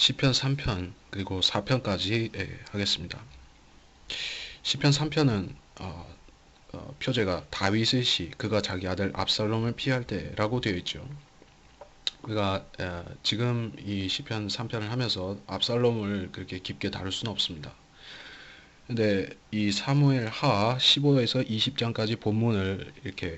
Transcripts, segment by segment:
시편 3편 그리고 4편까지 하겠습니다. 시편 3편은 표제가 다윗의 시, 그가 자기 아들 압살롬을 피할 때라고 되어 있죠. 우리가 지금 이 시편 3편을 하면서 압살롬을 그렇게 깊게 다룰 수는 없습니다. 근데 이 사무엘 하 15에서 20장까지 본문을 이렇게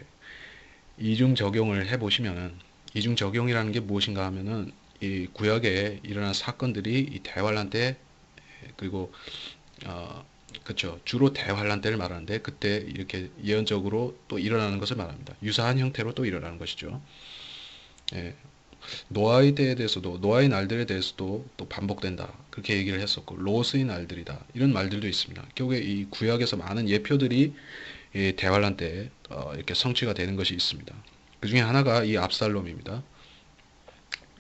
이중 적용을 해 보시면은, 이중 적용이라는 게 무엇인가 하면은 이 구약에 일어난 사건들이 이 대환란 때, 그리고 어 그렇죠, 주로 대환란 때를 말하는데, 그때 이렇게 예언적으로 또 일어나는 것을 말합니다. 유사한 형태로 또 일어나는 것이죠. 예, 노아의 때에 대해서도, 노아의 날들에 대해서도 또 반복된다, 그렇게 얘기를 했었고, 롯의 날들이다, 이런 말들도 있습니다. 결국에 이 구약에서 많은 예표들이 이 대환란 때 이렇게 성취가 되는 것이 있습니다. 그 중에 하나가 이 압살롬입니다.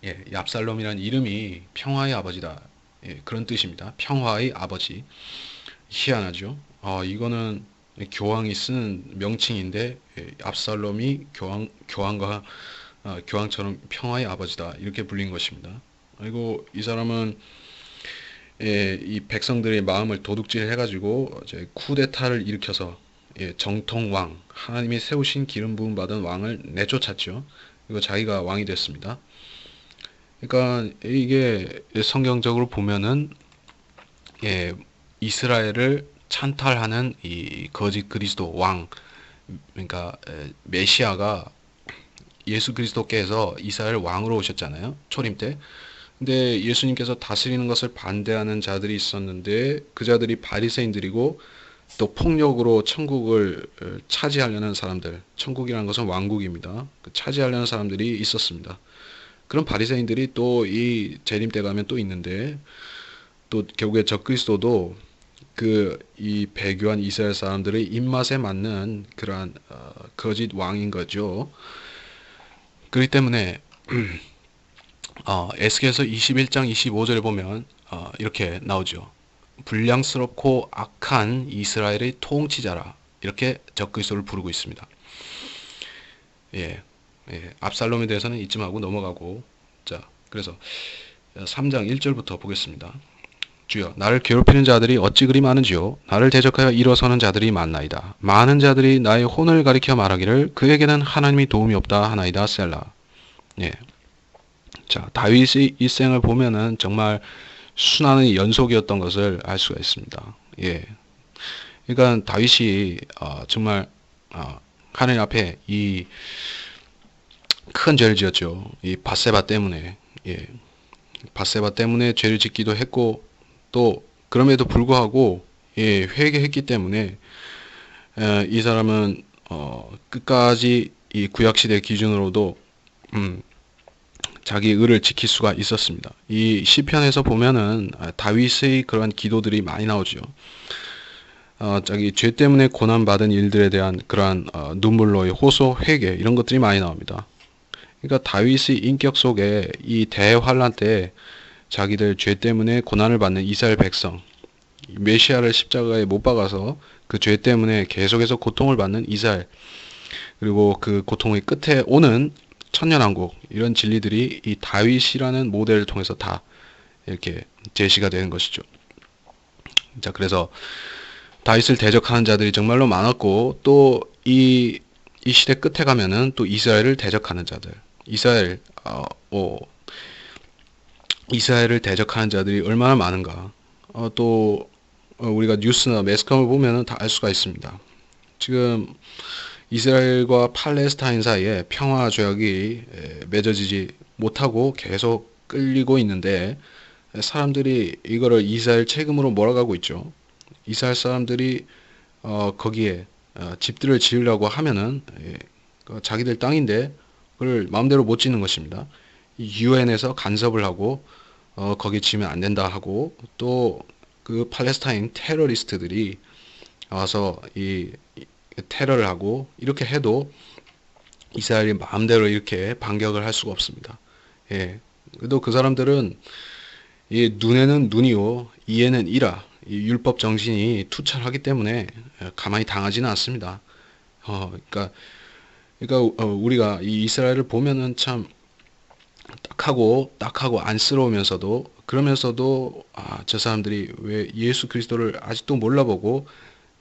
예, 이 압살롬이라는 이름이 평화의 아버지다, 예, 그런 뜻입니다. 평화의 아버지. 희한하죠. 이거는 교황이 쓰는 명칭인데, 예, 압살롬이 교황처럼 평화의 아버지다, 이렇게 불린 것입니다. 그리고 이 사람은, 예, 이 백성들의 마음을 도둑질 해가지고 이제 쿠데타를 일으켜서, 예, 정통 왕, 하나님이 세우신 기름 부음 받은 왕을 내쫓았죠. 그리고 자기가 왕이 됐습니다. 그러니까 이게 성경적으로 보면은, 예, 이스라엘을 찬탈하는 이 거짓 그리스도 왕, 그러니까 메시아가 예수 그리스도께서 이스라엘 왕으로 오셨잖아요, 초림 때. 근데 예수님께서 다스리는 것을 반대하는 자들이 있었는데, 그 자들이 바리새인들이고, 또 폭력으로 천국을 차지하려는 사람들, 천국이라는 것은 왕국입니다, 차지하려는 사람들이 있었습니다. 그런 바리새인들이 또 이 재림 때 가면 또 있는데, 또 결국에 적그리스도도 그 이 배교한 이스라엘 사람들의 입맛에 맞는 그러한 거짓 왕인 거죠. 그렇기 때문에 에스겔서 21장 25절에 보면 이렇게 나오죠. 불량스럽고 악한 이스라엘의 통치자라, 이렇게 적그리스도를 부르고 있습니다. 예, 예, 압살롬에 대해서는 잊지 말고 넘어가고, 자, 그래서 3장 1절부터 보겠습니다. 주여, 나를 괴롭히는 자들이 어찌 그리 많은지요. 나를 대적하여 일어서는 자들이 많나이다. 많은 자들이 나의 혼을 가리켜 말하기를 그에게는 하나님이 도움이 없다 하나이다. 셀라. 예. 자, 다윗의 일생을 보면은 정말 순환의 연속이었던 것을 알 수가 있습니다. 예. 그러니까 다윗이 정말 하나님 앞에 이 큰 죄를 지었죠. 이 밧세바 때문에. 예. 밧세바 때문에 죄를 짓기도 했고, 또 그럼에도 불구하고, 예, 회개했기 때문에 이 사람은 끝까지 이 구약 시대 기준으로도 자기 의를 지킬 수가 있었습니다. 이 시편에서 보면은 다윗의 그러한 기도들이 많이 나오죠. 자기 죄 때문에 고난받은 일들에 대한 그러한 눈물로의 호소, 회개, 이런 것들이 많이 나옵니다. 그러니까 다윗의 인격 속에 이 대환란 때 자기들 죄 때문에 고난을 받는 이스라엘 백성, 메시아를 십자가에 못 박아서 그 죄 때문에 계속해서 고통을 받는 이스라엘, 그리고 그 고통의 끝에 오는 천년왕국, 이런 진리들이 이 다윗이라는 모델을 통해서 다 이렇게 제시가 되는 것이죠. 자, 그래서 다윗을 대적하는 자들이 정말로 많았고, 또 이 시대 끝에 가면은 또 이스라엘을 대적하는 자들, 이스라엘을 대적하는 자들이 얼마나 많은가. 또 우리가 뉴스나 매스컴을 보면은 다 알 수가 있습니다. 지금 이스라엘과 팔레스타인 사이에 평화 조약이 맺어지지 못하고 계속 끌리고 있는데, 사람들이 이거를 이스라엘 책임으로 몰아가고 있죠. 이스라엘 사람들이 거기에 집들을 지으려고 하면은, 자기들 땅인데 그걸 마음대로 못 짓는 것입니다. 유엔에서 간섭을 하고 거기 지면 안 된다 하고, 또 그 팔레스타인 테러리스트들이 와서 이 테러를 하고, 이렇게 해도 이스라엘이 마음대로 이렇게 반격을 할 수가 없습니다. 예. 그래도 그 사람들은 이 눈에는 눈이요, 이에는 이라, 이 율법 정신이 투철하기 때문에 가만히 당하지는 않습니다. 그러니까 우리가 이 이스라엘을 보면은 참 딱하고 안쓰러우면서도, 그러면서도 저 사람들이 왜 예수 그리스도를 아직도 몰라보고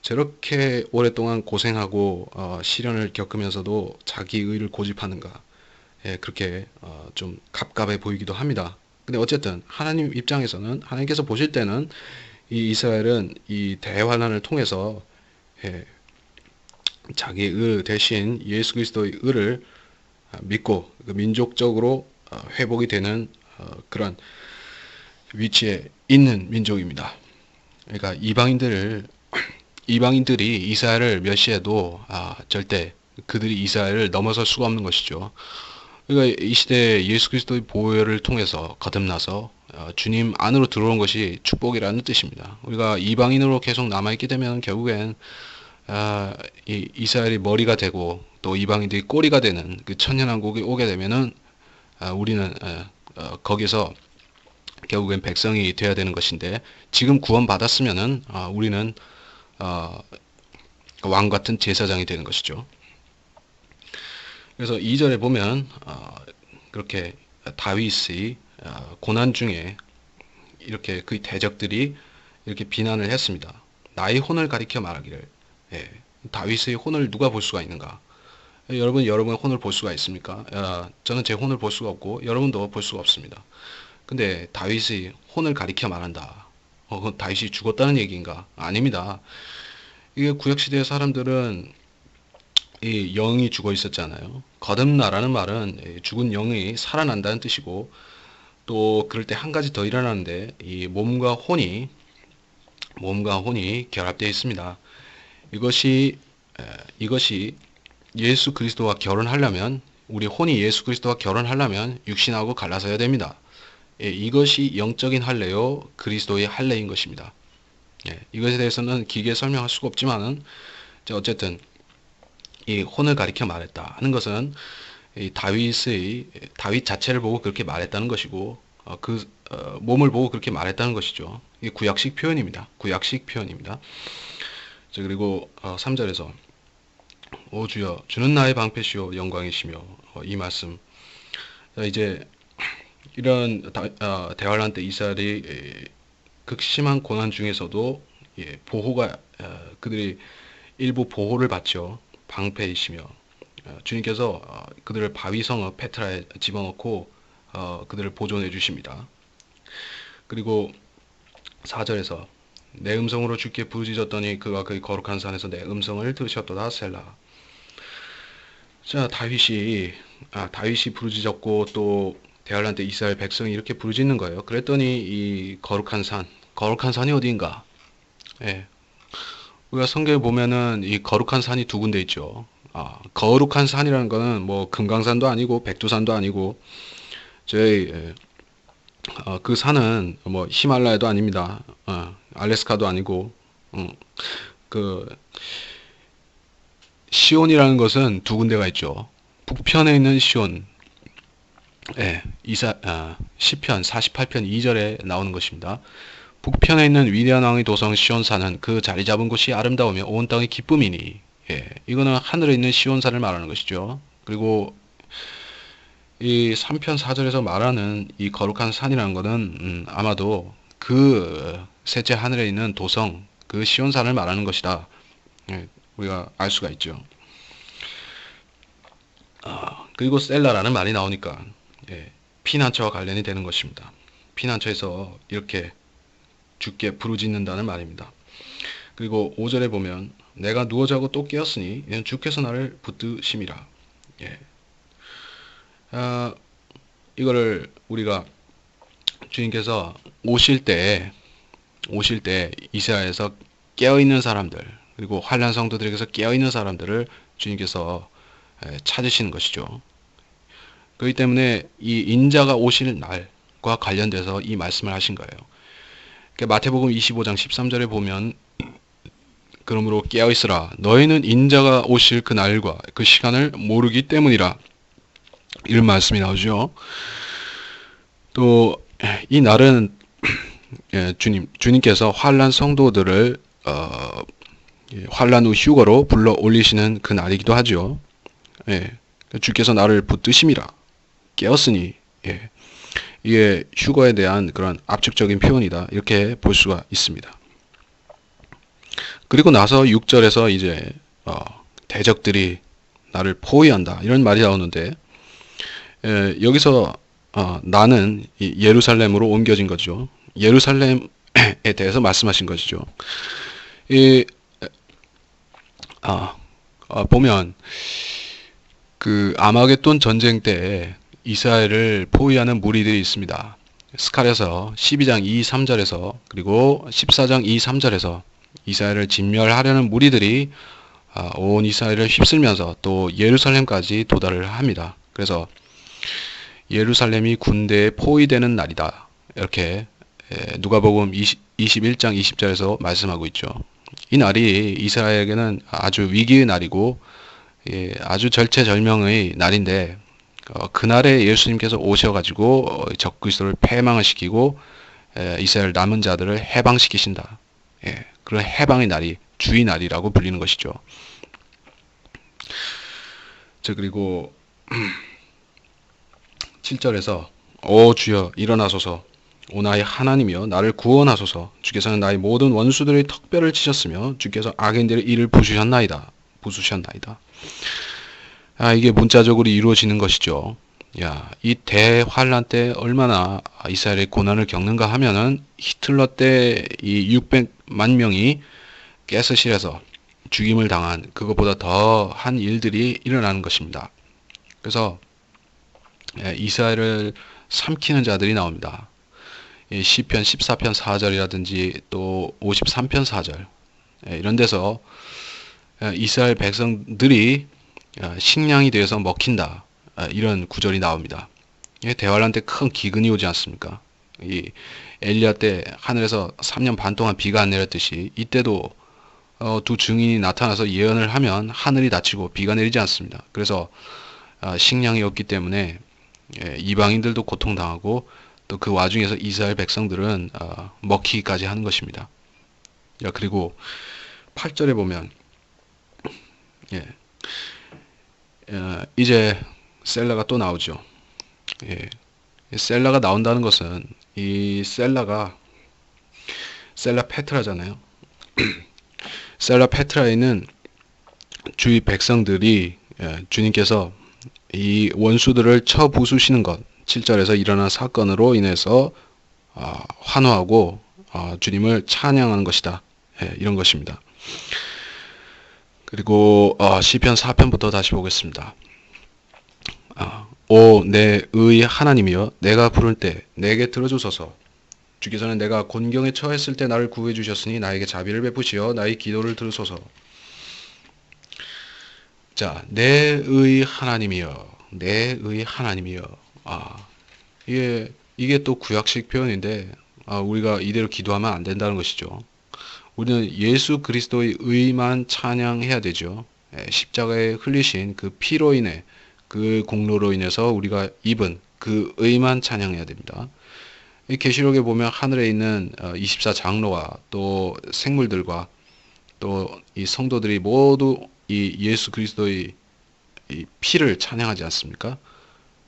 저렇게 오랫동안 고생하고 시련을 겪으면서도 자기 의를 고집하는가. 예, 그렇게 좀 갑갑해 보이기도 합니다. 근데 어쨌든 하나님 입장에서는, 하나님께서 보실 때는 이 이스라엘은 이 대환란을 통해서 예, 자기의 의 대신 예수 그리스도의 의를 믿고 그 민족적으로 회복이 되는 그런 위치에 있는 민족입니다. 그러니까 이방인들이 이스라엘을 멸시해도 절대 그들이 이스라엘을 넘어설 수가 없는 것이죠. 그러니까 이 시대에 예수 그리스도의 보혈을 통해서 거듭나서 주님 안으로 들어온 것이 축복이라는 뜻입니다. 우리가 이방인으로 계속 남아있게 되면 결국엔 이 이스라엘이 머리가 되고 또 이방인들이 꼬리가 되는 그 천년왕국이 오게 되면은 우리는 거기서 결국엔 백성이 되어야 되는 것인데, 지금 구원받았으면은 우리는 왕 같은 제사장이 되는 것이죠. 그래서 2절에 보면 그렇게 다윗의 고난 중에 이렇게 그 대적들이 이렇게 비난을 했습니다. 나의 혼을 가리켜 말하기를. 예, 다윗의 혼을 누가 볼 수가 있는가? 여러분의 혼을 볼 수가 있습니까? 저는 제 혼을 볼 수가 없고 여러분도 볼 수가 없습니다. 근데 다윗의 혼을 가리켜 말한다. 다윗이 죽었다는 얘기인가? 아닙니다. 이게 구약시대의 사람들은 이 영이 죽어 있었잖아요. 거듭나라는 말은 죽은 영이 살아난다는 뜻이고, 또 그럴 때 한 가지 더 일어나는데 이 몸과 혼이 결합되어 있습니다. 이것이 예수 그리스도와 결혼하려면, 우리 혼이 예수 그리스도와 결혼하려면 육신하고 갈라서야 됩니다. 이것이 영적인 할례요 그리스도의 할례인 것입니다. 이것에 대해서는 길게 설명할 수가 없지만은 어쨌든 이 혼을 가리켜 말했다 하는 것은 이 다윗 자체를 보고 그렇게 말했다는 것이고, 몸을 보고 그렇게 말했다는 것이죠. 이 구약식 표현입니다. 자, 그리고 3절에서 오 주여 주는 나의 방패시오 영광이시며, 이 말씀. 자, 이제 이런 대환란 때 이스라엘이 극심한 고난 중에서도 보호가 그들이 일부 보호를 받죠. 방패이시며, 주님께서 그들을 바위성읍 페트라에 집어넣고 그들을 보존해 주십니다. 그리고 4절에서 내 음성으로 주께 부르짖었더니 그가 그의 거룩한 산에서 내 음성을 들으셨도다 셀라. 자, 다윗이 부르짖었고 또 대환란 때 이스라엘 백성이 이렇게 부르짖는 거예요. 그랬더니 이 거룩한 산이 어디인가? 예. 우리가 성경에 보면은 이 거룩한 산이 두 군데 있죠. 거룩한 산이라는 거는 뭐 금강산도 아니고 백두산도 아니고 그 산은 뭐 히말라야도 아닙니다. 알래스카도 아니고 그 시온이라는 것은 두 군데가 있죠. 북편에 있는 시온, 시편 48편 2절에 나오는 것입니다. 북편에 있는 위대한 왕의 도성 시온산은 그 자리 잡은 곳이 아름다우며 온 땅의 기쁨이니. 이거는 하늘에 있는 시온산을 말하는 것이죠. 그리고 이 3편 4절에서 말하는 이 거룩한 산이라는 것은 아마도 그 셋째 하늘에 있는 도성, 그 시온산을 말하는 것이다. 우리가 알 수가 있죠. 그리고 셀라라는 말이 나오니까 피난처와 관련이 되는 것입니다. 피난처에서 이렇게 주께 부르짖는다는 말입니다. 그리고 5절에 보면 내가 누워 자고 또 깨었으니 이는 주께서 나를 붙드심이라. 이거를 우리가 주님께서 오실 때 이스라엘에서 깨어있는 사람들, 그리고 환난 성도들에게서 깨어있는 사람들을 주님께서 찾으시는 것이죠. 그렇기 때문에 이 인자가 오실 날과 관련돼서 이 말씀을 하신 거예요. 마태복음 25장 13절에 보면 그러므로 깨어있으라 너희는 인자가 오실 그 날과 그 시간을 모르기 때문이라, 이런 말씀이 나오죠. 또 이 날은 주님께서 환난 성도들을 환난 후 휴거로 불러 올리시는 그 날이기도 하죠. 주께서 나를 붙드심이라, 깨었으니 예. 이게 휴거에 대한 그런 압축적인 표현이다. 이렇게 볼 수가 있습니다. 그리고 나서 6절에서 이제 대적들이 나를 포위한다. 이런 말이 나오는데 여기서 나는 예루살렘으로 옮겨진 거죠. 예루살렘에 대해서 말씀하신 것이죠. 이, 보면 그 아마겟돈 전쟁 때 이스라엘을 포위하는 무리들이 있습니다. 스칼에서 12장 2, 3절에서 그리고 14장 2, 3절에서 이스라엘을 진멸하려는 무리들이 온 이스라엘을 휩쓸면서 또 예루살렘까지 도달을 합니다. 그래서 예루살렘이 군대에 포위되는 날이다. 이렇게 누가복음 21장 20절에서 말씀하고 있죠. 이 날이 이스라엘에게는 아주 위기의 날이고 아주 절체절명의 날인데 그날에 예수님께서 오셔가지고 적그리스도를 패망을 시키고 이스라엘 남은 자들을 해방시키신다. 그런 해방의 날이 주의 날이라고 불리는 것이죠. 그리고 7절에서 오 주여 일어나소서 오 나의 하나님이여 나를 구원하소서 주께서는 나의 모든 원수들의 턱뼈를 치셨으며 주께서 악인들의 이를 부수셨나이다. 이게 문자적으로 이루어지는 것이죠. 이 대환란 때 얼마나 이스라엘의 고난을 겪는가 하면은 히틀러 때 이 600만 명이 가스실에서 죽임을 당한 그것보다 더한 일들이 일어나는 것입니다. 그래서 이스라엘을 삼키는 자들이 나옵니다. 시편 14편 4절이라든지 또 53편 4절 이런 데서 이스라엘 백성들이 식량이 되어서 먹힌다. 이런 구절이 나옵니다. 대환란 때 큰 기근이 오지 않습니까? 이 엘리야 때 하늘에서 3년 반 동안 비가 안 내렸듯이 이때도 두 증인이 나타나서 예언을 하면 하늘이 닫히고 비가 내리지 않습니다. 그래서 식량이 없기 때문에 이방인들도 고통당하고 또 그 와중에서 이스라엘 백성들은 먹히기까지 하는 것입니다. 그리고 8절에 보면 이제 셀라가 또 나오죠. 셀라가 나온다는 것은 이 셀라 페트라잖아요. 셀라 페트라에 있는 주위 백성들이 주님께서 이 원수들을 쳐 부수시는 것 7절에서 일어난 사건으로 인해서 환호하고 주님을 찬양하는 것이다. 이런 것입니다. 그리고 시편 4편부터 다시 보겠습니다. 오 내 의 하나님이여 내가 부를 때 내게 들어주소서. 주께서는 내가 곤경에 처했을 때 나를 구해 주셨으니 나에게 자비를 베푸시어 나의 기도를 들으소서. 내 의 하나님이여 이게 또 구약식 표현인데 우리가 이대로 기도하면 안 된다는 것이죠. 우리는 예수 그리스도의 의만 찬양해야 되죠. 십자가에 흘리신 그 피로 인해 그 공로로 인해서 우리가 입은 그 의만 찬양해야 됩니다. 이 계시록에 보면 하늘에 있는 24장로와 또 생물들과 또 이 성도들이 모두 이 예수 그리스도의 이 피를 찬양하지 않습니까?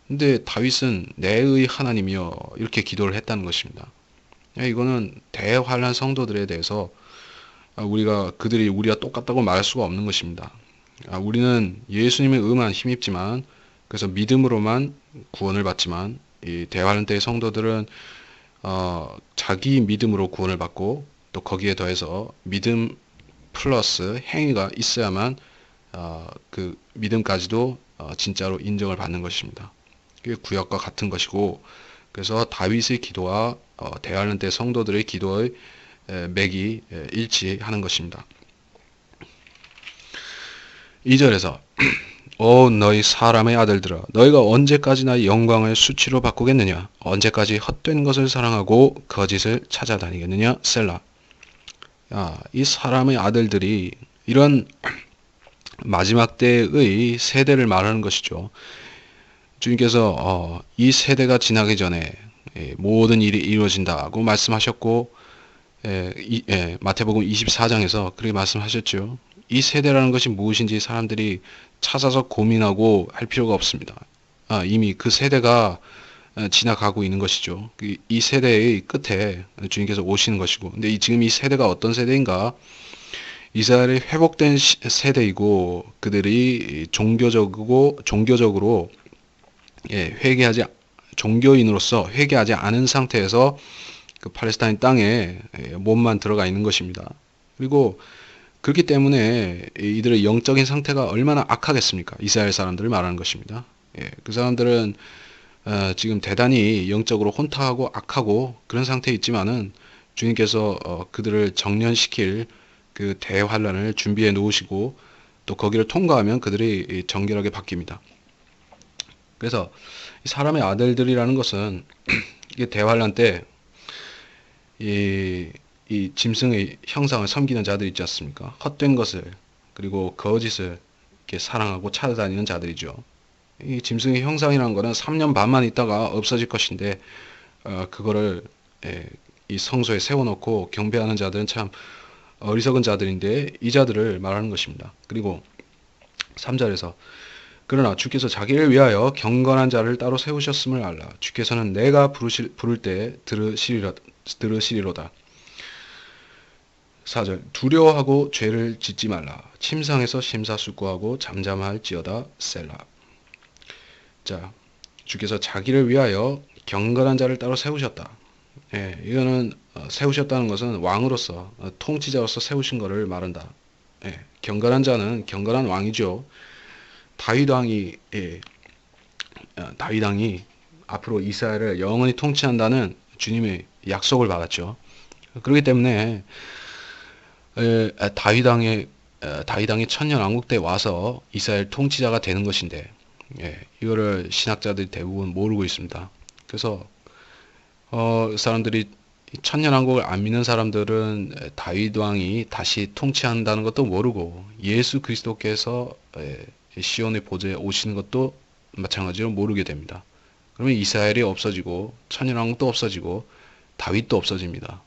근데 다윗은 내의 하나님이여 이렇게 기도를 했다는 것입니다. 이거는 대환란 성도들에 대해서 그들이 우리와 똑같다고 말할 수가 없는 것입니다. 우리는 예수님의 의만 힘입지만 그래서 믿음으로만 구원을 받지만 이 대환란 때의 성도들은 자기 믿음으로 구원을 받고 또 거기에 더해서 믿음 플러스 행위가 있어야만 그 믿음까지도 진짜로 인정을 받는 것입니다. 그게 구약과 같은 것이고 그래서 다윗의 기도와 대환란 때 성도들의 기도의 맥이 일치하는 것입니다. 2절에서 오 너희 사람의 아들들아 너희가 언제까지 나의 영광을 수치로 바꾸겠느냐 언제까지 헛된 것을 사랑하고 거짓을 찾아다니겠느냐 셀라. 이 사람의 아들들이 이런 마지막 때의 세대를 말하는 것이죠. 주님께서 이 세대가 지나기 전에 모든 일이 이루어진다고 말씀하셨고 마태복음 24장에서 그렇게 말씀하셨죠. 이 세대라는 것이 무엇인지 사람들이 찾아서 고민하고 할 필요가 없습니다. 이미 그 세대가 지나가고 있는 것이죠. 이 세대의 끝에 주님께서 오시는 것이고, 근데 지금 이 세대가 어떤 세대인가? 이스라엘이 회복된 세대이고, 그들이 종교적으로 회개하지, 종교인으로서 회개하지 않은 상태에서 그 팔레스타인 땅에 몸만 들어가 있는 것입니다. 그리고 그렇기 때문에 이들의 영적인 상태가 얼마나 악하겠습니까? 이스라엘 사람들을 말하는 것입니다. 그 사람들은 지금 대단히 영적으로 혼탁하고 악하고 그런 상태에 있지만은 주님께서 그들을 정련시킬 그 대환란을 준비해 놓으시고 또 거기를 통과하면 그들이 정결하게 바뀝니다. 그래서 사람의 아들들이라는 것은 이게 대환란 때 이 짐승의 형상을 섬기는 자들 있지 않습니까? 헛된 것을 그리고 거짓을 이렇게 사랑하고 찾아다니는 자들이죠. 이 짐승의 형상이라는 거는 3년 반만 있다가 없어질 것인데 그거를 이 성소에 세워놓고 경배하는 자들은 참 어리석은 자들인데 이 자들을 말하는 것입니다. 그리고 3절에서 그러나 주께서 자기를 위하여 경건한 자를 따로 세우셨음을 알라. 주께서는 내가 부를 때 들으시리로다. 4절 두려워하고 죄를 짓지 말라. 침상에서 심사숙고하고 잠잠할지어다. 셀라. 자, 주께서 자기를 위하여 경건한 자를 따로 세우셨다. 이거는 세우셨다는 것은 왕으로서 통치자로서 세우신 것을 말한다. 경건한 자는 경건한 왕이죠. 다윗 왕이 앞으로 이스라엘을 영원히 통치한다는 주님의 약속을 받았죠. 그렇기 때문에 다윗 왕이 천년 왕국 때 와서 이스라엘 통치자가 되는 것인데 이거를 신학자들이 대부분 모르고 있습니다. 그래서 사람들이 천년 왕국을 안 믿는 사람들은 다윗 왕이 다시 통치한다는 것도 모르고 예수 그리스도께서 시온의 보좌에 오시는 것도 마찬가지로 모르게 됩니다. 그러면 이스라엘이 없어지고 천년 왕국도 없어지고 다윗도 없어집니다.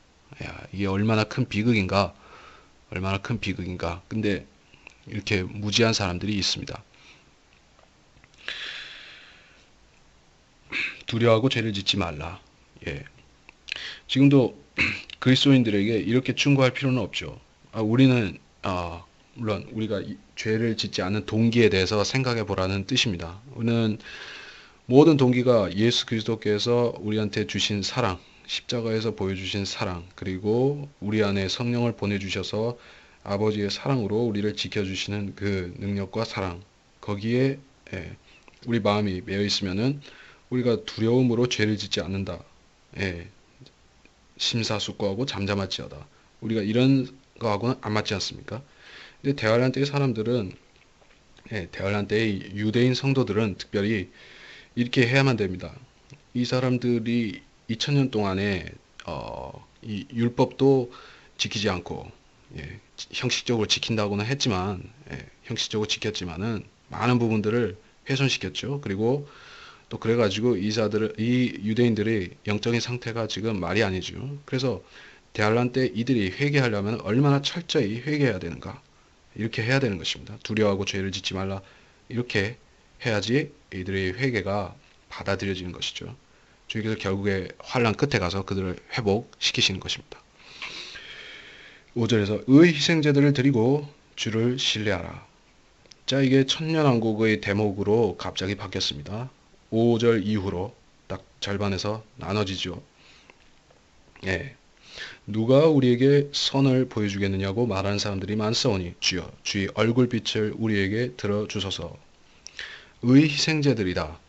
이게 얼마나 큰 비극인가? 근데 이렇게 무지한 사람들이 있습니다. 두려워하고 죄를 짓지 말라. 지금도 그리스도인들에게 이렇게 충고할 필요는 없죠. 우리는 물론 우리가 죄를 짓지 않는 동기에 대해서 생각해 보라는 뜻입니다. 우리는 모든 동기가 예수 그리스도께서 우리한테 주신 사랑, 십자가에서 보여주신 사랑, 그리고 우리 안에 성령을 보내주셔서 아버지의 사랑으로 우리를 지켜주시는 그 능력과 사랑, 거기에 우리 마음이 매여 있으면은 우리가 두려움으로 죄를 짓지 않는다. 심사숙고하고 잠잠할지어다. 우리가 이런 거하고는 안 맞지 않습니까? 근데 대환란 때의 사람들은 대환란 때의 유대인 성도들은 특별히 이렇게 해야만 됩니다. 이 사람들이 2000년 동안에 이 율법도 지키지 않고 형식적으로 지킨다고는 했지만 형식적으로 지켰지만은 많은 부분들을 훼손시켰죠. 그리고 또 그래가지고 이 유대인들의 영적인 상태가 지금 말이 아니죠. 그래서 대환란 때 이들이 회개하려면 얼마나 철저히 회개해야 되는가? 이렇게 해야 되는 것입니다. 두려워하고 죄를 짓지 말라. 이렇게 해야지 이들의 회개가 받아들여지는 것이죠. 주님께서 결국에 환란 끝에 가서 그들을 회복시키시는 것입니다. 5절에서 의 희생제들을 드리고 주를 신뢰하라. 자, 이게 천년왕국의 대목으로 갑자기 바뀌었습니다. 5절 이후로 딱 절반에서 나눠지죠. 누가 우리에게 선을 보여주겠느냐고 말하는 사람들이 많사오니 주여 주의 얼굴빛을 우리에게 들어주소서. 의 희생제들이다.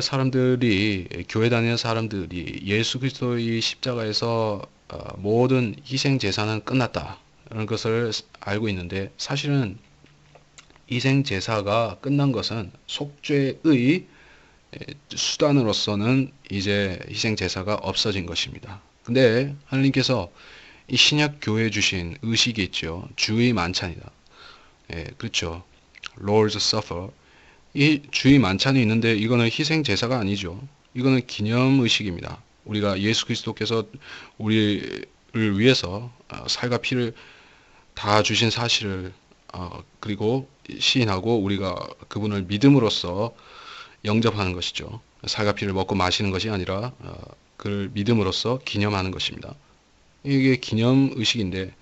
사람들이 교회 다니는 사람들이 예수 그리스도의 십자가에서 모든 희생 제사는 끝났다 라는 것을 알고 있는데 사실은 희생 제사가 끝난 것은 속죄의 수단으로서는 이제 희생 제사가 없어진 것입니다. 근데 하나님께서 이 신약 교회에 주신 의식이 있죠. 주의 만찬이다. 그렇죠. Lord's Supper. 이 주의 만찬이 있는데 이거는 희생 제사가 아니죠. 이거는 기념 의식입니다. 우리가 예수 그리스도께서 우리를 위해서 살과 피를 다 주신 사실을 그리고 시인하고 우리가 그분을 믿음으로써 영접하는 것이죠. 살과 피를 먹고 마시는 것이 아니라 그를 믿음으로써 기념하는 것입니다. 이게 기념 의식인데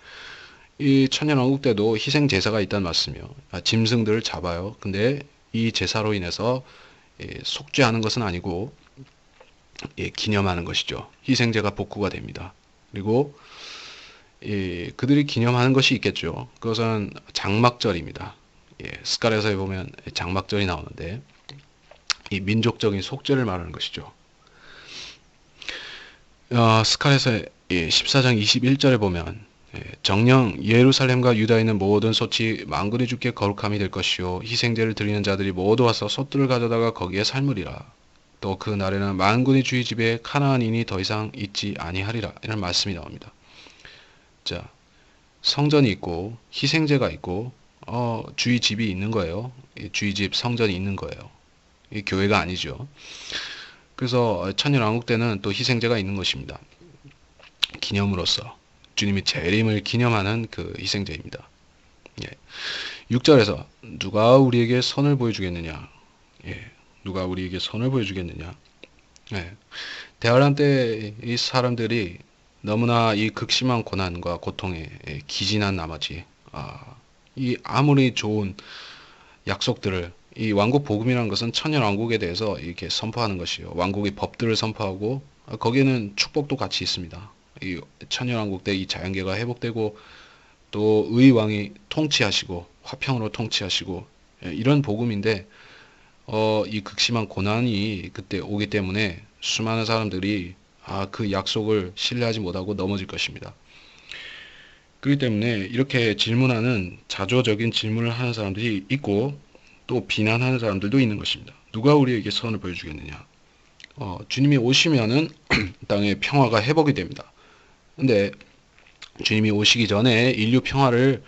이 천년왕국 때도 희생 제사가 있다는 말씀이요. 짐승들을 잡아요. 근데 이 제사로 인해서 속죄하는 것은 아니고 기념하는 것이죠. 희생제가 복구가 됩니다. 그리고 그들이 기념하는 것이 있겠죠. 그것은 장막절입니다. 스칼에서에 보면 장막절이 나오는데 이 민족적인 속죄를 말하는 것이죠. 스칼에서 14장 21절에 보면 정령 예루살렘과 유다에 있는 모든 솥이 만군의 주께 거룩함이 될 것이요 희생제를 드리는 자들이 모두 와서 솥들을 가져다가 거기에 삶으리라. 또 그 날에는 만군의 주의 집에 가나안인이 더 이상 있지 아니하리라. 이런 말씀이 나옵니다. 자, 성전이 있고 희생제가 있고 주의 집이 있는 거예요. 주의 집 성전이 있는 거예요. 이 교회가 아니죠. 그래서 천년왕국 때는 또 희생제가 있는 것입니다. 기념으로서 주님이 재림을 기념하는 그 희생제입니다. 6절에서 누가 우리에게 선을 보여주겠느냐? 누가 우리에게 선을 보여주겠느냐? 대환란 때 이 사람들이 너무나 이 극심한 고난과 고통에 기진한 나머지 이 아무리 좋은 약속들을 이 왕국 복음이라는 것은 천년 왕국에 대해서 이렇게 선포하는 것이요. 왕국의 법들을 선포하고 거기에는 축복도 같이 있습니다. 이 천년 왕국 때 이 자연계가 회복되고 또 의왕이 통치하시고 화평으로 통치하시고 이런 복음인데 이 극심한 고난이 그때 오기 때문에 수많은 사람들이 그 약속을 신뢰하지 못하고 넘어질 것입니다. 그렇기 때문에 이렇게 질문하는 자조적인 질문을 하는 사람들이 있고 또 비난하는 사람들도 있는 것입니다. 누가 우리에게 선을 보여주겠느냐? 주님이 오시면은 땅의 평화가 회복이 됩니다. 근데 주님이 오시기 전에 인류 평화를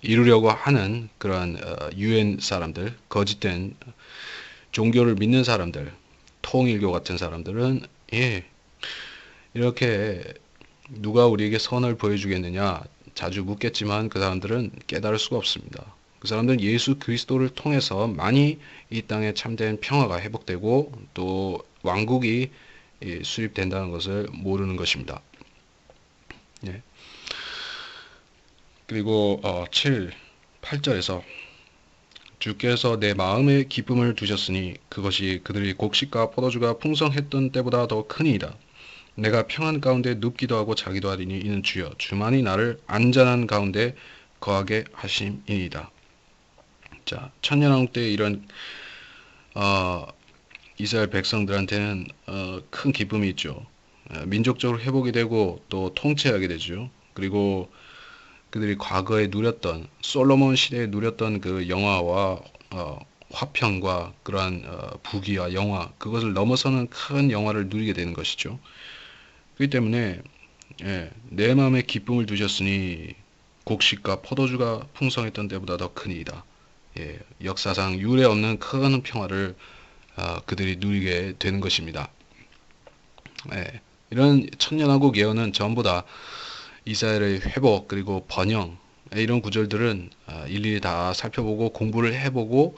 이루려고 하는 그런 유엔 사람들, 거짓된 종교를 믿는 사람들, 통일교 같은 사람들은 이렇게 누가 우리에게 선을 보여주겠느냐 자주 묻겠지만 그 사람들은 깨달을 수가 없습니다. 그 사람들은 예수 그리스도를 통해서 많이 이 땅에 참된 평화가 회복되고 또 왕국이 수립된다는 것을 모르는 것입니다. 그리고 8절에서 주께서 내 마음에 기쁨을 두셨으니 그것이 그들의 곡식과 포도주가 풍성했던 때보다 더 크니이다. 내가 평안 가운데 눕기도 하고 자기도 하리니 이는 주여 주만이 나를 안전한 가운데 거하게 하심이니이다. 자, 천년왕국 때 이런 이스라엘 백성들한테는 큰 기쁨이 있죠. 민족적으로 회복이 되고 또 통치하게 되죠. 그리고 그들이 과거에 누렸던 솔로몬 시대에 누렸던 그 영화와 화평과 그러한 부귀와 영화 그것을 넘어서는 큰 영화를 누리게 되는 것이죠. 그렇기 때문에 내 마음에 기쁨을 두셨으니 곡식과 포도주가 풍성했던 때보다 더 크니이다. 역사상 유례 없는 큰 평화를 그들이 누리게 되는 것입니다. 이런 천년왕국 예언은 전부 다 이스라엘의 회복 그리고 번영 이런 구절들은 일일이 다 살펴보고 공부를 해보고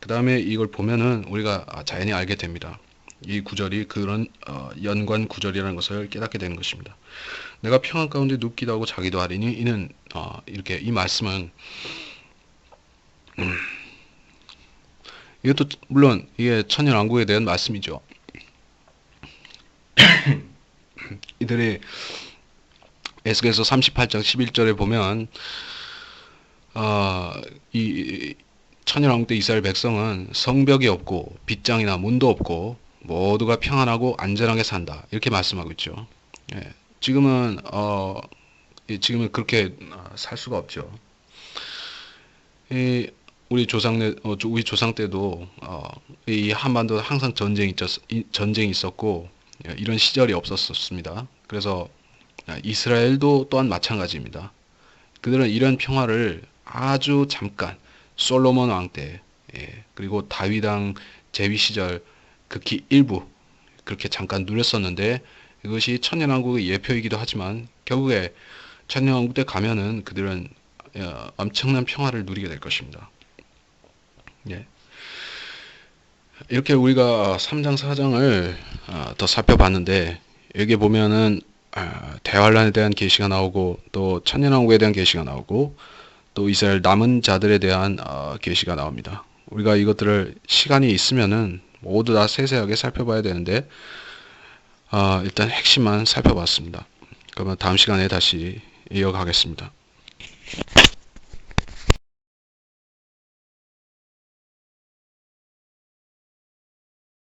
그 다음에 이걸 보면은 우리가 자연히 알게 됩니다. 이 구절이 그런 연관 구절이라는 것을 깨닫게 되는 것입니다. 내가 평안 가운데 눕기도 하고 자기도 하리니 이는 이렇게 이 말씀은 이것도 물론 이게 천년왕국에 대한 말씀이죠. 이들이 에스겔서 38장 11절에 보면 이 천년왕국 때 이스라엘 백성은 성벽이 없고 빗장이나 문도 없고 모두가 평안하고 안전하게 산다 이렇게 말씀하고 있죠. 지금은 그렇게 살 수가 없죠. 우리 조상 때도 이 한반도 항상 전쟁이 있었고 이런 시절이 없었습니다. 그래서 이스라엘도 또한 마찬가지입니다. 그들은 이런 평화를 아주 잠깐 솔로몬 왕 때 그리고 다윗 왕 재위 시절 극히 일부 그렇게 잠깐 누렸었는데 이것이 천년왕국의 예표이기도 하지만 결국에 천년왕국 때 가면은 그들은 엄청난 평화를 누리게 될 것입니다. 이렇게 우리가 3장 4장을 더 살펴봤는데, 여기 보면은 대환란에 대한 계시가 나오고, 또 천년왕국에 대한 계시가 나오고, 또 이스라엘 남은 자들에 대한 계시가 나옵니다. 우리가 이것들을 시간이 있으면은 모두 다 세세하게 살펴봐야 되는데, 일단 핵심만 살펴봤습니다. 그러면 다음 시간에 다시 이어가겠습니다.